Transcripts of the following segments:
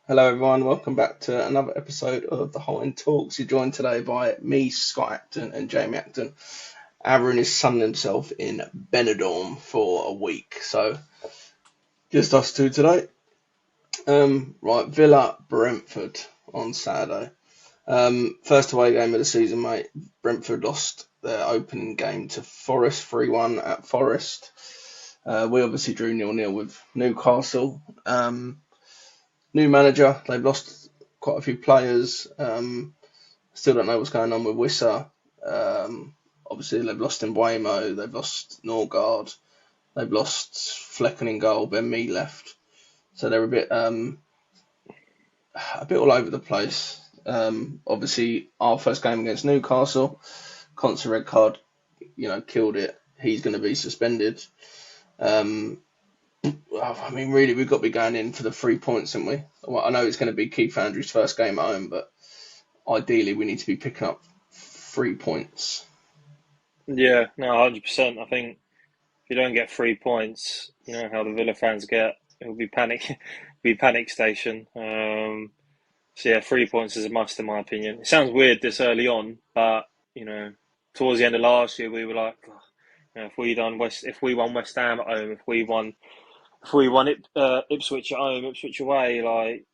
Hello, everyone. Welcome back to another episode of the Whole End Talks. You're joined today by me, Scott Acton, and Jamie Acton. Aaron is sunning himself in Benidorm for a week, so just us two today. Right, Villa Brentford on Saturday. First away game of the season, mate. Brentford lost their opening game to Forest 3-1 at Forest. We obviously drew 0-0 with Newcastle. New manager, they've lost quite a few players. Still don't know what's going on with Wissa. Obviously, they've lost Mbuemo, they've lost Norgard, they've lost Flecken in goal, Ben Mee left. So they're a bit all over the place. Obviously, our first game against Newcastle, Conte red card, killed it. He's going to be suspended. I mean, really, we've got to be going in for the 3 points, haven't we? Well, I know it's going to be Keith Andrews' first game at home, but ideally, we need to be picking up 3 points. Yeah, no, 100%. I think if you don't get 3 points, you know how the Villa fans get. It'll be panic, be panic station. So yeah, 3 points is a must in my opinion. It sounds weird this early on, but you know, towards the end of last year, we were like, "Oh, if we won West Ham at home, if we won Ipswich at home, Ipswich away, like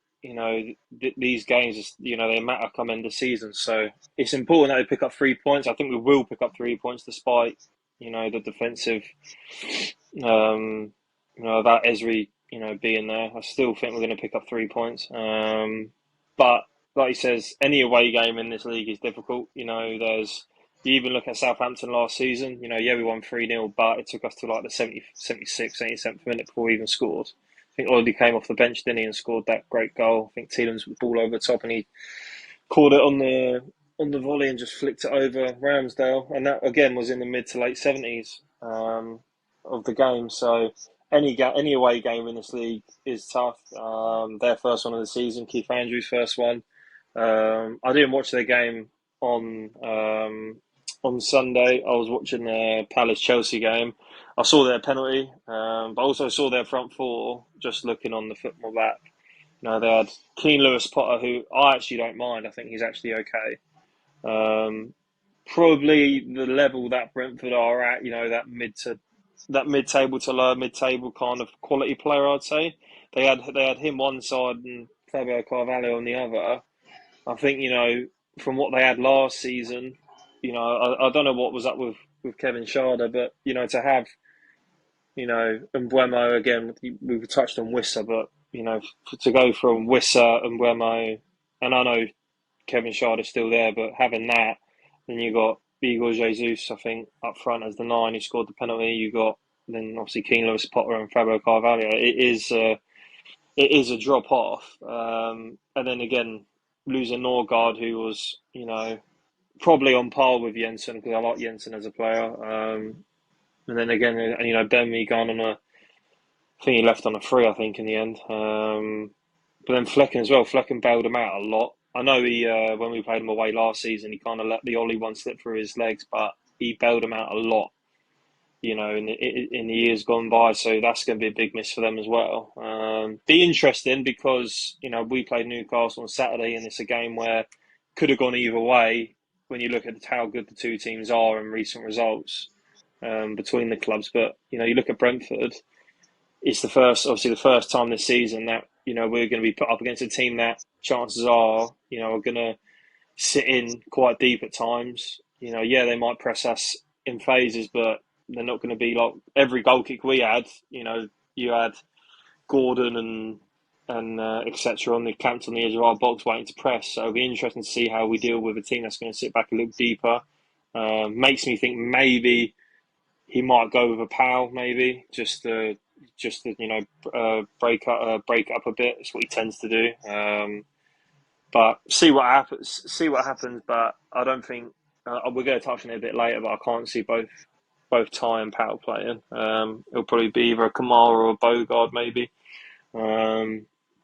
these games, they matter come end of season. So it's important that we pick up 3 points. I think we will pick up 3 points despite the defensive, about Esri, being there. I still think we're going to pick up 3 points. But like he says, any away game in this league is difficult. You even look at Southampton last season, yeah, we won 3-0, but it took us to like the 76th, 77th minute before we even scored. I think Ollie came off the bench, didn't he, and scored that great goal. I think Tielemans was ball over the top and he caught it on the volley and just flicked it over Ramsdale. And that, again, was in the mid to late 70s of the game. So any away game in this league is tough. Their first one of the season, Keith Andrews' first one. I didn't watch their game on Sunday. I was watching the Palace Chelsea game. I saw their penalty, but also saw their front four. Just looking on the football back, they had Keane Lewis Potter, who I actually don't mind. I think he's actually okay. Probably the level that Brentford are at, that mid table to lower mid table kind of quality player. I'd say they had him one side and Fabio Carvalho on the other. I think, from what they had last season, I don't know what was up with Kevin Schade, but, to have, Mbuemo again, we've touched on Wissa, but, to go from Wissa, Mbuemo, and I know Kevin Schade is still there, but having that, then you got Igor Jesus, I think, up front as the nine who scored the penalty. You got then obviously Keane Lewis Potter and Fabio Carvalho. It is a drop off, and then again losing Norgard, who was probably on par with Jensen because I like Jensen as a player. And then again, Ben Mee gone on I think he left on a free, I think in the end. But then Flecken as well. Flecken bailed him out a lot. I know he when we played him away last season, he kind of let the Ollie one slip through his legs, but he bailed him out a lot. In the years gone by, so that's going to be a big miss for them as well. Be interesting because we played Newcastle on Saturday, and it's a game where could have gone either way when you look at how good the two teams are and recent results between the clubs. But you look at Brentford, it's obviously the first time this season that we're going to be put up against a team that chances are are going to sit in quite deep at times. Yeah, they might press us in phases, but they're not going to be like every goal kick we had. You had Gordon and etc. on the camped on the edge of our box waiting to press. So it'll be interesting to see how we deal with a team that's going to sit back a little deeper. Makes me think maybe he might go with a Powell, maybe just to break up a bit. It's what he tends to do. But see what happens. See what happens. But I don't think we're going to touch on it a bit later. But I can't see both Ty and Powell playing. It'll probably be either a Kamara or a Bogard, maybe.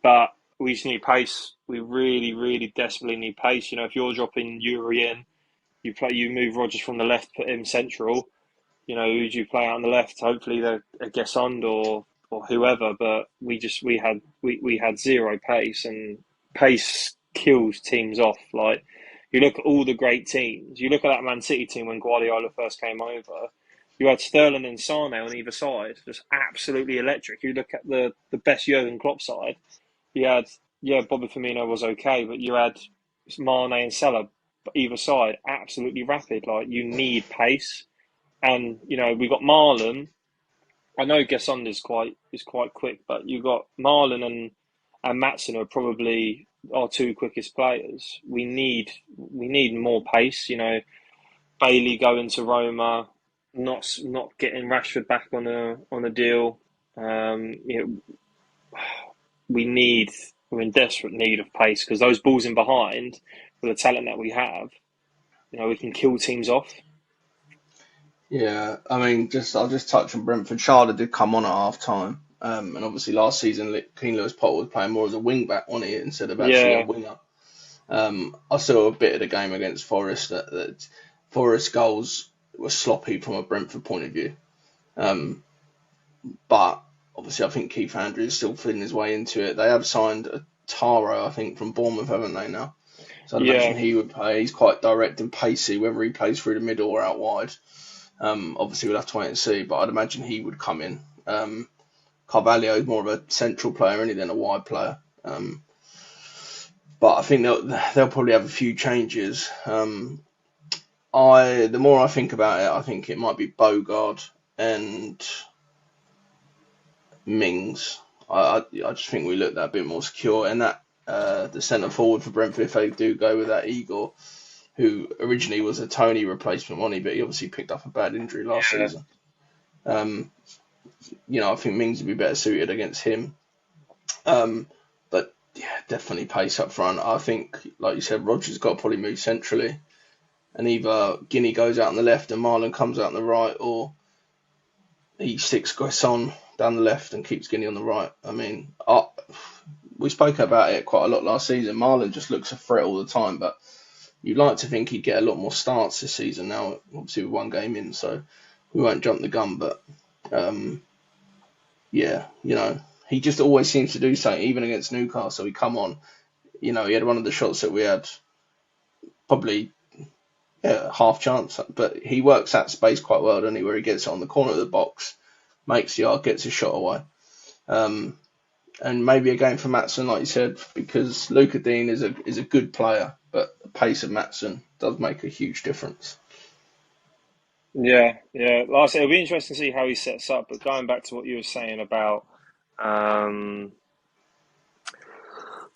But we just need pace. We really, really desperately need pace. If you're dropping Yuri in, you move Rogers from the left, put him central. Who do you play out on the left? Hopefully, a Gesund or or whoever, but we had zero pace, and pace kills teams off. Like, you look at all the great teams. You look at that Man City team when Guardiola first came over. You had Sterling and Sane on either side, just absolutely electric. You look at the best Jurgen Klopp side. You had, yeah, Bobby Firmino was okay, but you had Mane and Salah either side, absolutely rapid. Like, you need pace, and we got Marlon. I know Gesson is quite quick, but you got Marlon and Matson are probably our two quickest players. We need more pace. Bailey going to Roma, not getting Rashford back on a deal. We're in desperate need of pace, because those balls in behind, with the talent that we have, we can kill teams off. Yeah, I mean, I'll just touch on Brentford. Sharda did come on at half time, and obviously last season Keane Lewis Potter was playing more as a wing back on it instead of actually a Yeah, winger. I saw a bit of the game against Forest that Forest goals were sloppy from a Brentford point of view, but obviously I think Keith Andrews is still feeling his way into it. They have signed a Taro, I think, from Bournemouth, haven't they now? So I'd imagine yeah, he would play. He's quite direct and pacey, whether he plays through the middle or out wide. Obviously, we'll have to wait and see, but I'd imagine he would come in. Carvalho is more of a central player than a wide player. But I think they'll probably have a few changes. The more I think about it, I think it might be Bogard and Mings. I just think we look that bit more secure, and that the centre forward for Brentford, if they do go with that Igor, who originally was a Tony replacement, wasn't he? But he obviously picked up a bad injury last yeah, season. I think Mings would be better suited against him. But yeah, definitely pace up front. I think, like you said, Rodgers got to probably move centrally, and either Guinea goes out on the left and Marlon comes out on the right, or he sticks Guesson down the left and keeps Guinea on the right. I mean, we spoke about it quite a lot last season. Marlon just looks a threat all the time, but you'd like to think he'd get a lot more starts this season now, obviously with one game in, so we won't jump the gun, but yeah, he just always seems to do something, even against Newcastle. He come on, he had one of the shots that we had probably half chance, but he works that space quite well, doesn't he, where he gets it on the corner of the box, makes the yard, gets a shot away. And maybe a game for Matson, like you said, because Luca Dean is a good player, but the pace of Matson does make a huge difference. yeah, yeah. Like I said, it'll be interesting to see how he sets up. But going back to what you were saying about, um,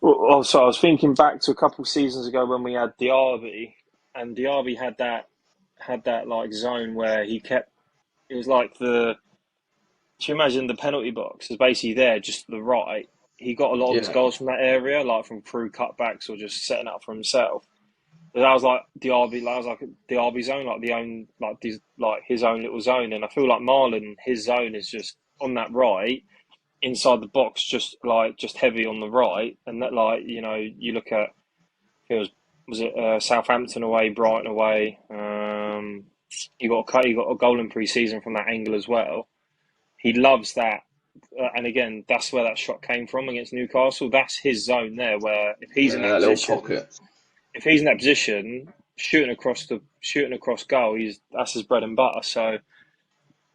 so I was thinking back to a couple of seasons ago when we had Diaby, and Diaby had that like zone where he kept. It was like do you imagine the penalty box is basically there just to the right. He got a lot of his Yeah, goals from that area, like from through cutbacks or just setting up for himself. But that was like Diaby zone, like his own little zone. And I feel like Marlon, his zone is just on that right, inside the box, just heavy on the right. And that, you look at, it was it Southampton away, Brighton away. He got a goal in pre-season from that angle as well. He loves that. And again, that's where that shot came from against Newcastle. That's his zone there, where that little pocket. if he's in that position, shooting across goal, that's his bread and butter. So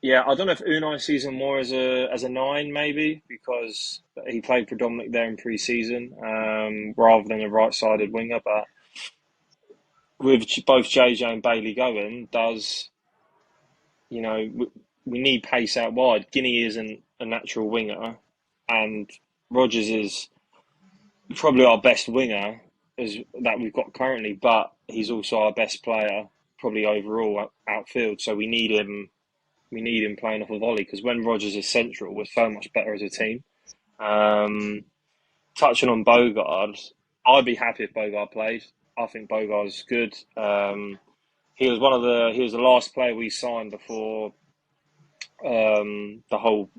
yeah, I don't know if Unai sees him more as a nine, maybe, because he played predominantly there in pre-season, rather than a right-sided winger. But with both JJ and Bailey going, we need pace out wide. Guinea isn't a natural winger, and Rodgers is probably our best winger that we've got currently, but he's also our best player probably overall outfield. So we need him. We need him playing off a volley, because when Rodgers is central, we're so much better as a team. Um, Touching on Bogard, I'd be happy if Bogard played. I think Bogard's good. He was the last player we signed before that whole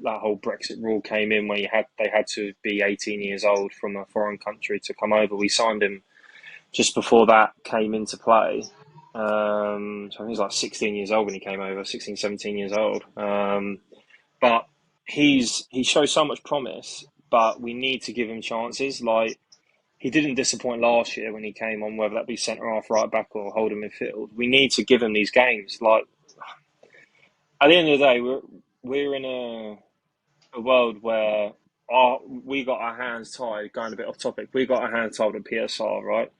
Brexit rule came in, where they had to be 18 years old from a foreign country to come over. We signed him just before that came into play. So I think he was like 16 years old when he came over, 16, 17 years old. But he shows so much promise, but we need to give him chances. Like, he didn't disappoint last year when he came on, whether that be centre half, right back, or holding midfield. We need to give him these games. Like, at the end of the day, we're in a world where we got our hands tied. Going a bit off topic, we got our hands tied with PSR, right?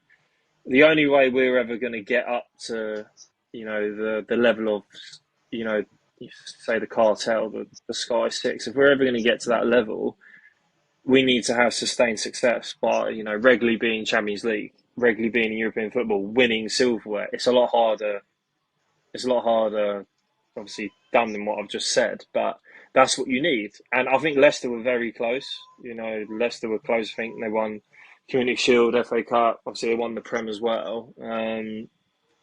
The only way we're ever going to get up to, the level of, say the cartel, the Sky Six. If we're ever going to get to that level, we need to have sustained success by, regularly being Champions League, regularly being in European football, winning silverware. It's a lot harder. It's a lot harder, obviously, done than what I've just said, but that's what you need. And I think Leicester were very close. Leicester were close. I think they won Community Shield, FA Cup. Obviously, they won the Prem as well.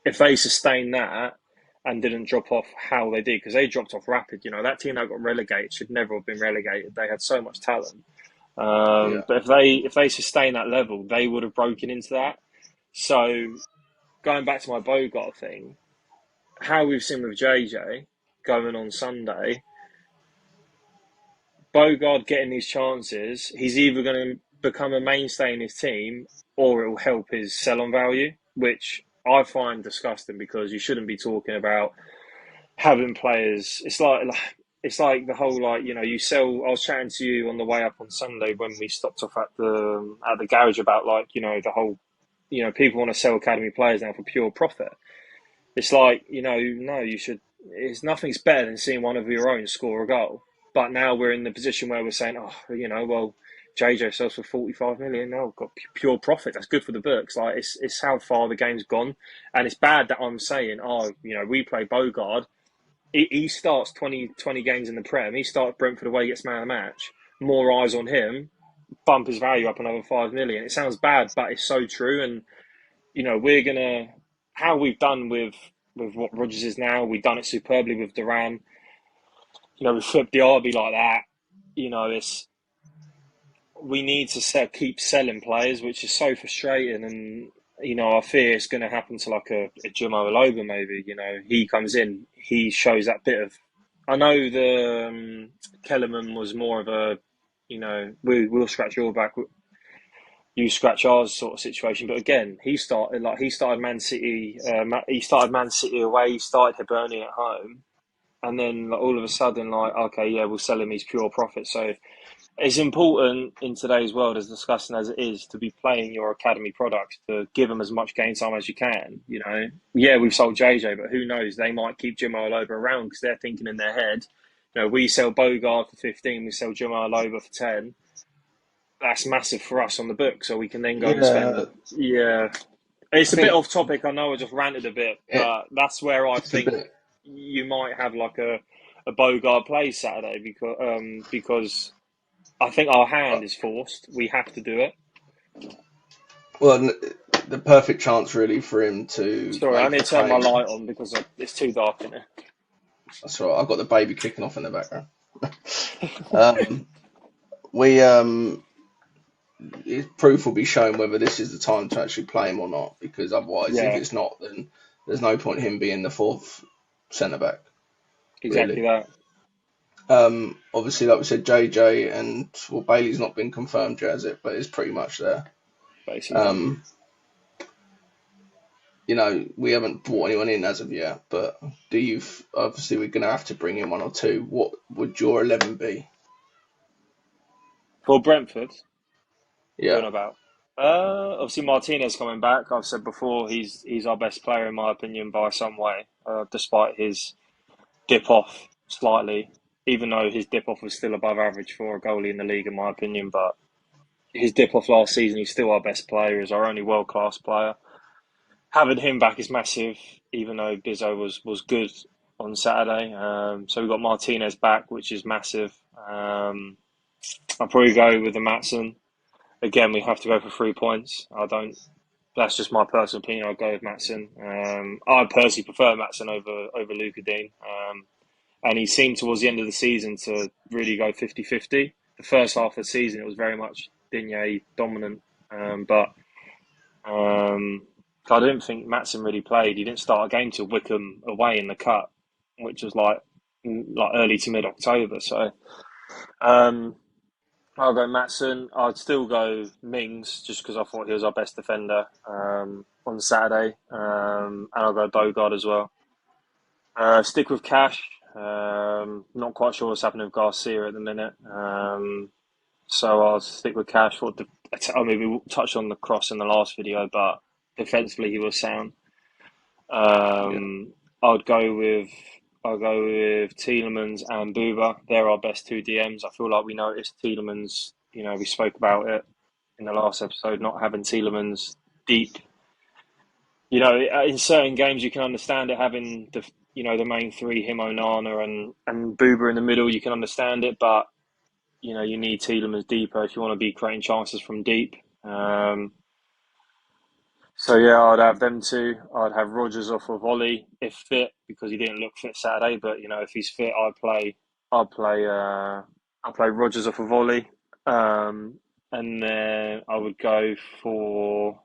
If they sustained that and didn't drop off how they did, because they dropped off rapid. That team that got relegated should never have been relegated. They had so much talent. Yeah. But if they sustain that level, they would have broken into that. So going back to my Bogart thing, how we've seen with JJ going on Sunday, Bogart getting these chances, he's either going to become a mainstay in his team or it will help his sell-on value, which I find disgusting because you shouldn't be talking about having players. It's like the whole, you sell. I was chatting to you on the way up on Sunday when we stopped off at the garage about the whole, people want to sell academy players now for pure profit. It's like, no, you should. Nothing's better than seeing one of your own score a goal. But now we're in the position where we're saying, well, JJ sells for 45 million. No, got pure profit. That's good for the books. Like, it's how far the game's gone, and it's bad that I'm saying, we play Bogard. He starts 20 games in the Prem. He starts Brentford away, gets man of the match. More eyes on him, bump his value up another 5 million. It sounds bad, but it's so true. And we're gonna how we've done with what Rodgers is now. We've done it superbly with Duran. We flipped the RB like that. It's we need to keep selling players, which is so frustrating. And I fear it's going to happen to like a Jimo Aloba maybe. He comes in, he shows that bit of. I know the Kellerman was more of a, we'll scratch your back, you scratch ours sort of situation. But again, he started Man City. He started Man City away. He started Hibernian at home, and then all of a sudden, okay, yeah, we'll sell him his pure profit. So it's important in today's world, as disgusting as it is, to be playing your academy products, to give them as much game time as you can. Yeah, we've sold JJ, but who knows? They might keep Jimo Aloba around because they're thinking in their head, we sell Bogard for 15, we sell Jimo Aloba for 10. That's massive for us on the book, so we can then go and Yeah. spend. Yeah, it's I a bit think off topic. I know I just ranted a bit, it, but that's where I just a think bit. you might have like a Bogard play Saturday because I think our hand is forced. We have to do it. Well, the perfect chance really for him to Sorry, I make need a to turn my claim. light on because it's too dark in here. That's right. I've got the baby kicking off in the background. Um, we Proof will be shown whether this is the time to actually play him or not. Because otherwise, if Yeah, it's not, then there's no point him being the fourth centre back. exactly Really. that. Obviously, like we said, JJ and Bailey's not been confirmed yet, has it? But it's pretty much there. Basically, Um, we haven't brought anyone in as of yet, but obviously we're going to have to bring in one or two. What would your 11 be? for Brentford, you're Yeah, on about. Obviously Martinez coming back. I've said before he's our best player in my opinion by some way, despite his dip off slightly. Even though his dip off was still above average for a goalie in the league, in my opinion, but his dip off last season, he's still our best player. He's our only world class player. Having him back is massive, even though Bizzo was good on Saturday. So we've got Martinez back, which is massive. I'll probably go with the Matson. Again, we have to go for 3 points. I don't. That's just my personal opinion. I'll go with Matson. I personally prefer Matson over Luca Dean. And he seemed towards the end of the season to really go 50-50. The first half of the season, it was very much Digne dominant. But I didn't think Matson really played. He didn't start a game till Wickham away in the cup, which was like early to mid October. So Um, I'll go Matson. I'd still go Mings just because I thought he was our best defender on Saturday. And I'll go Bogard as well. Stick with Cash. Not quite sure what's happening with Garcia at the minute. So I'll stick with Cash. I mean, we touched on the cross in the last video, but defensively he was sound. Yeah, Um, I'd go with I'll go with Tielemans and Buba. They're our best two DMs. I feel like we noticed Tielemans. We spoke about it in the last episode, not having Tielemans deep. In certain games you can understand it having the main three, him, Onana, and Buba in the middle. You can understand it, but you need Tielemans deeper if you want to be creating chances from deep. So yeah, I'd have them two. I'd have Rogers off of Ollie if fit because he didn't look fit Saturday. But if he's fit, I'd play Rogers off of Ollie, and then I would go for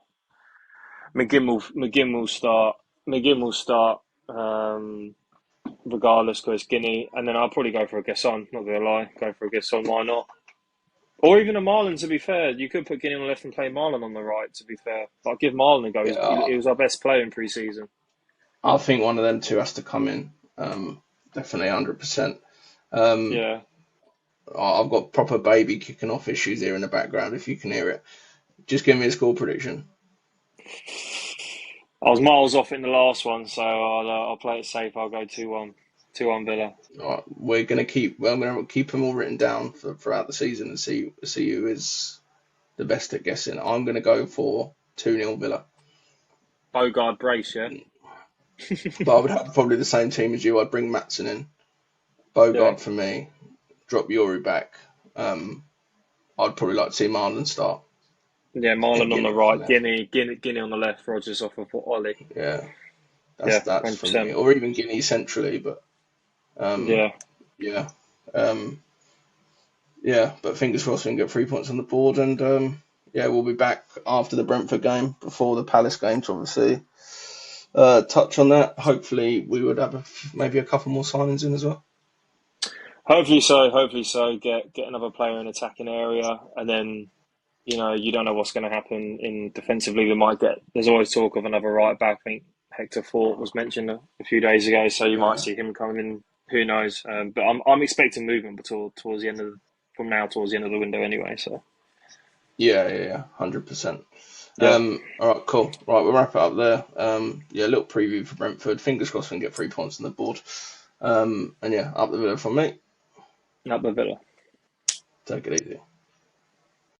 McGinn will start. McGinn will start regardless because it's Guinea, and then I'll probably go for a Gesson. Not gonna lie, go for a Gesson. Why not? Or even a Marlon, to be fair. You could put Guinea on the left and play Marlon on the right, to be fair. But I'll give Marlon a go. yeah. He was our best player in pre-season. I think one of them two has to come in. Definitely 100%. Um, Yeah. I've got proper baby kicking off issues here in the background. If you can hear it, just give me a score prediction. I was miles off in the last one, so I'll play it safe. I'll go 2-1. 2-1 Villa. All right, we're gonna keep. Well, I'm gonna keep them all written down throughout the season and see who is the best at guessing. I'm gonna go for 2-0 Villa. Bogard brace, yeah? But I would have probably the same team as you. I'd bring Matson in, Yeah. Bogard for me, drop Yuri back. I'd probably like to see Marlon start Yeah, and Marlon on the Guinea off the right, left. Guinea on the left, Rogers off of Ollie. Yeah, Yeah, that's for me, 100%. or even Guinea centrally. But um, Yeah. yeah, um, yeah. But fingers crossed we can get 3 points on the board, and yeah, we'll be back after the Brentford game, before the Palace game, to obviously touch on that. Hopefully, we would have maybe a couple more signings in as well. Hopefully so. Hopefully so. Get another player in attacking area, and then you don't know what's going to happen in defensively. We might get. There's always talk of another right back. I think Hector Fort was mentioned a few days ago, so you might Yeah, see him coming in. Who knows? But I'm expecting movement towards the end of from now towards the end of the window anyway. So yeah, 100%. yeah, All right, cool. Right, we'll wrap it up there. Yeah, a little preview for Brentford. Fingers crossed we can get 3 points on the board. And yeah, up the Villa from me. not the Villa. Take it easy.